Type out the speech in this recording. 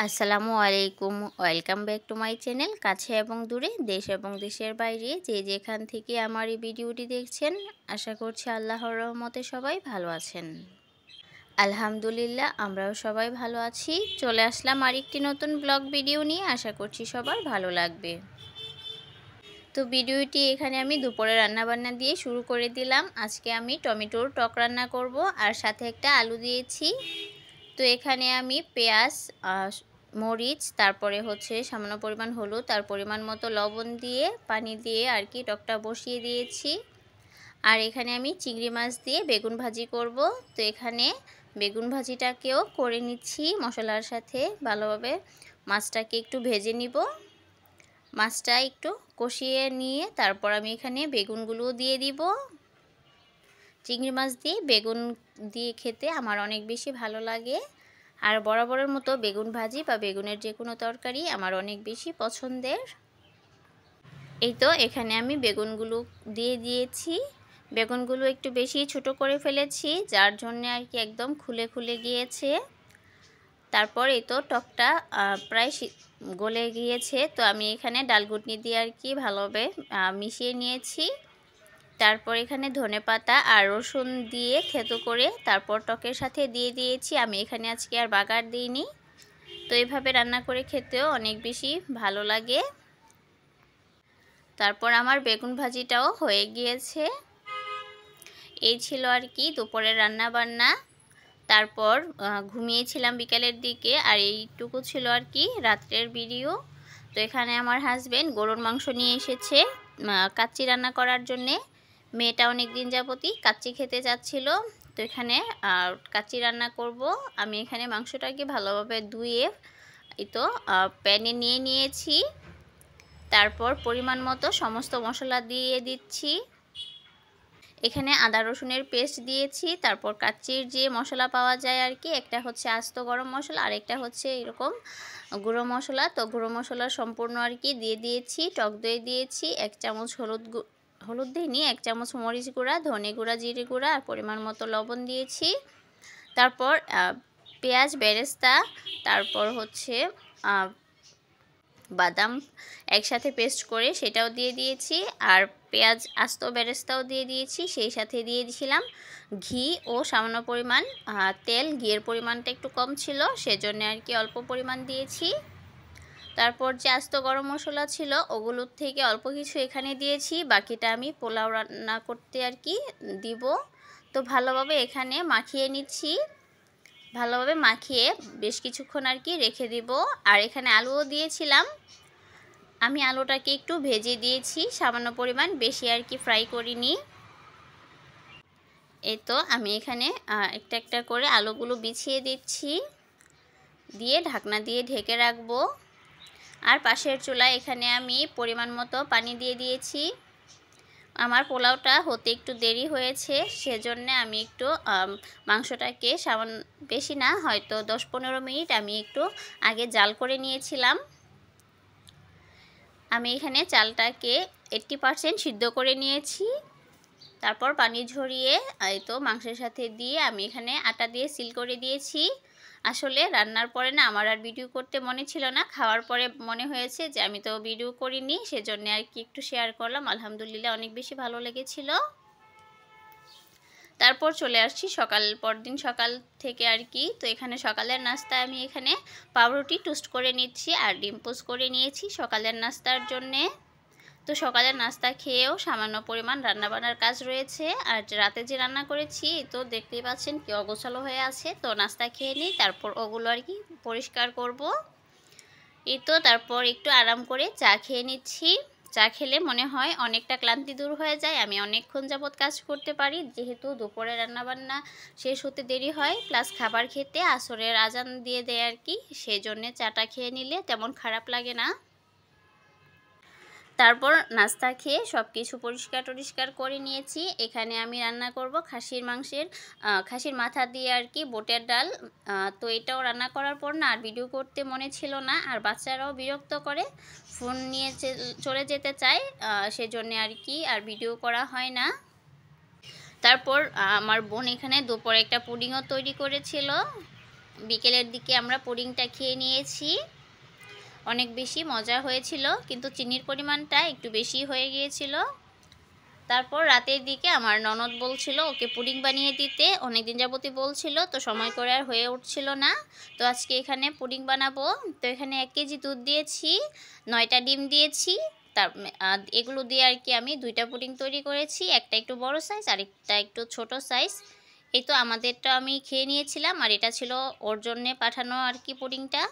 আসসালামু আলাইকুম, welcome back to my channel. কাছে এবং দূরে, দেশ এবং দেশের বাইরে যে যেখান থেকে আমার এই ভিডিওটি দেখছেন, আশা করছি আল্লাহর রহমতে সবাই ভালো আছেন। আলহামদুলিল্লাহ, আমরাও সবাই ভালো আছি। চলে আসলাম আরেকটি নতুন ব্লগ ভিডিও নিয়ে। আশা করছি সবার ভালো লাগবে। তো ভিডিওটি এখানে আমি দুপুরে রান্নাবান্না দিয়ে শুরু করে দিলাম। আজকে আমি টমেটোর টক রান্না করব, আর সাথে একটা আলু দিয়েছি। তো এখানে আমি পেঁয়াজ, মরিচ, তারপরে হচ্ছে সামান্য পরিমাণ হলুদ, তার পরিমাণ মতো লবণ দিয়ে পানি দিয়ে আর কি টকটা বসিয়ে দিয়েছি। আর এখানে আমি চিংড়ি মাছ দিয়ে বেগুন ভাজি করব। তো এখানে বেগুন ভাজিটাকেও করে নিচ্ছি মশলার সাথে ভালোভাবে। মাছটাকে একটু ভেজে নিব। মাছটা একটু কষিয়ে নিয়ে তারপর আমি এখানে বেগুনগুলো দিয়ে দিব। চিংড়ি মাছ দিয়ে বেগুন দিয়ে খেতে আমার অনেক বেশি ভালো লাগে। আর বরাবরের মতো বেগুন ভাজি বা বেগুনের যে কোনো তরকারি আমার অনেক বেশি পছন্দের। এই তো এখানে আমি বেগুনগুলো দিয়ে দিয়েছি। বেগুনগুলো একটু বেশি ছোট করে ফেলেছি, যার জন্য আর কি একদম খুলে খুলে গিয়েছে। তারপর এই তো টকটা প্রায় গলে গিয়েছে। তো আমি এখানে ডালঘুটনি দিয়ে আর কি ভালোভাবে মিশিয়ে নিয়েছি। তারপর এখানে ধনেপাতা আর রসুন দিয়ে থেতো করে তারপর টকের সাথে দিয়ে দিয়েছি। আমি এখানে আজকে আর বাগার দিইনি। তো এইভাবে রান্না করে খেতেও অনেক বেশি ভালো লাগে। তারপর আমার বেগুন ভাজিটাও হয়ে গিয়েছে। এই ছিল আর কি দুপুরের রান্না বান্না। তারপর ঘুমিয়েছিলাম বিকালের দিকে, আর এইটুকু ছিল আর কি রাত্রের ভিডিও। তো এখানে আমার হাজবেন্ড গরুর মাংস নিয়ে এসেছে কাচ্চি রান্না করার জন্যে। মেয়েটা অনেক দিন যাবতই কাচ্চি খেতে যাচ্ছিল। তো এখানে কাচ্চি রান্না করব। আমি এখানে মাংসটাকে ভালোভাবে ধুয়ে এই তো প্যানে নিয়ে নিয়েছি। তারপর পরিমাণ মতো সমস্ত মশলা দিয়ে দিচ্ছি। এখানে আদা রসুনের পেস্ট দিয়েছি। তারপর কাচ্চির যে মশলা পাওয়া যায় আর কি, একটা হচ্ছে আস্ত গরম মশলা, আর একটা হচ্ছে এরকম গুঁড়ো মশলা। তো গুঁড়ো মশলা সম্পূর্ণ আর কি দিয়ে দিয়েছি। টক দই দিয়েছি, 1 চামচ হলুদ দিইনি, 1 চামচ মরিচ গুঁড়া, ধনে গুঁড়া, জিরে গুঁড়া, আর পরিমাণ মতো লবণ দিয়েছি। তারপর পেঁয়াজ বেরেস্তা, তারপর হচ্ছে বাদাম একসাথে পেস্ট করে সেটাও দিয়ে দিয়েছি। আর পেঁয়াজ আস্ত বেরেস্তাও দিয়ে দিয়েছি। সেই সাথে দিয়ে দিয়েছিলাম ঘি ও সামান্য পরিমাণ তেল। ঘিয়ের পরিমাণটা একটু কম ছিল, সেজন্য আর কি অল্প পরিমাণ দিয়েছি। তারপর যে আস্ত গরম মশলা ছিল ওগুলোর থেকে অল্প কিছু এখানে দিয়েছি, বাকিটা আমি পোলাও রান্না করতে আর কি দিব। তো ভালোভাবে এখানে মাখিয়ে নিচ্ছি। ভালোভাবে মাখিয়ে বেশ কিছুক্ষণ আর কি রেখে দিব। আর এখানে আলুও দিয়েছিলাম। আমি আলুটাকে একটু ভেজে দিয়েছি সামান্য পরিমাণ, বেশি আর কি ফ্রাই করিনি। এই তো আমি এখানে একটা একটা করে আলুগুলো বিছিয়ে দিচ্ছি, দিয়ে ঢাকনা দিয়ে ঢেকে রাখবো। আর পাশের চুলায় এখানে আমি পরিমাণ মতো পানি দিয়ে দিয়েছি। আমার পোলাওটা হতে একটু দেরি হয়েছে, সেজন্য আমি একটু মাংসটাকে সামান্য, বেশি না, হয়তো 10-15 মিনিট আমি একটু আগে জাল করে নিয়েছিলাম। আমি এখানে চালটাকে 80% সিদ্ধ করে নিয়েছি। তারপর পানি ঝরিয়ে এই তো মাংসের সাথে দিয়ে আমি এখানে আটা দিয়ে সিল করে দিয়েছি। আসলে রান্নার পরে না আমার আর ভিডিও করতে মনে ছিল না, খাওয়ার পরে মনে হয়েছে যে আমি তো ভিডিও করিনি, সেজন্য আর কি একটু শেয়ার করলাম। আলহামদুলিল্লাহ অনেক বেশি ভালো লেগেছিল। তারপর চলে আসছি পরদিন সকাল থেকে আর কি। তো এখানে সকালের নাস্তায় আমি এখানে পাউরুটি টোস্ট করে নিচ্ছি আর ডিম পোস্ট করে নিয়েছি সকালের নাস্তার জন্যে। তো সকালের নাস্তা খেয়েও সামান্য পরিমাণ রান্নাবান্নার কাজ রয়েছে। আর রাতে যে রান্না করেছি তো দেখতেই পাচ্ছেন কি অগোছালো হয়ে আছে। তো নাস্তা খেয়ে নিই, তারপর ওগুলো আর কি পরিষ্কার করব। এই তো তারপর একটু আরাম করে চা খেয়ে নিচ্ছি। চা খেলে মনে হয় অনেকটা ক্লান্তি দূর হয়ে যায়। আমি অনেকক্ষণ যাবৎ কাজ করতে পারি, যেহেতু দুপুরে রান্নাবান্না শেষ হতে দেরি হয়, প্লাস খাবার খেতে আসরের আজান দিয়ে দেয় আর কি, সেই জন্যে চাটা খেয়ে নিলে তেমন খারাপ লাগে না। তারপর নাস্তা খেয়ে সব কিছু পরিষ্কার করে নিয়েছি। এখানে আমি রান্না করব খাসির মাথা দিয়ে আর কি বুটের ডাল। তো এটাও রান্না করার পর না আর ভিডিও করতে মনে ছিল না, আর বাচ্চারাও বিরক্ত করে, ফোন নিয়ে চলে যেতে চায়, সেজন্য আর কি আর ভিডিও করা হয় না। তারপর আমার বোন এখানে দুপুরে একটা পুডিংও তৈরি করেছিল। বিকেলের দিকে আমরা পুডিংটা খেয়ে নিয়েছি। অনেক বেশি মজা হয়েছিল, কিন্তু চিনির পরিমাণটা একটু বেশি হয়ে গিয়েছিল। তারপর রাতের দিকে আমার ননদ বলছিল ওকে পুডিং বানিয়ে দিতে, অনেকদিন যাবতই বলছিল, তো সময় করে আর হয়ে উঠছিল না। তো আজকে এখানে পুডিং বানাবো। তো এখানে 1 কেজি দুধ দিয়েছি, 9টা ডিম দিয়েছি। তার এগুলো দিয়ে আর কি আমি 2টা পুডিং তৈরি করেছি, একটা একটু বড় সাইজ আর একটা একটু ছোট সাইজ। এই তো আমাদেরটা আমি খেয়ে নিয়েছিলাম, আর এটা ছিল ওর জন্যে পাঠানো আর কি পুডিংটা।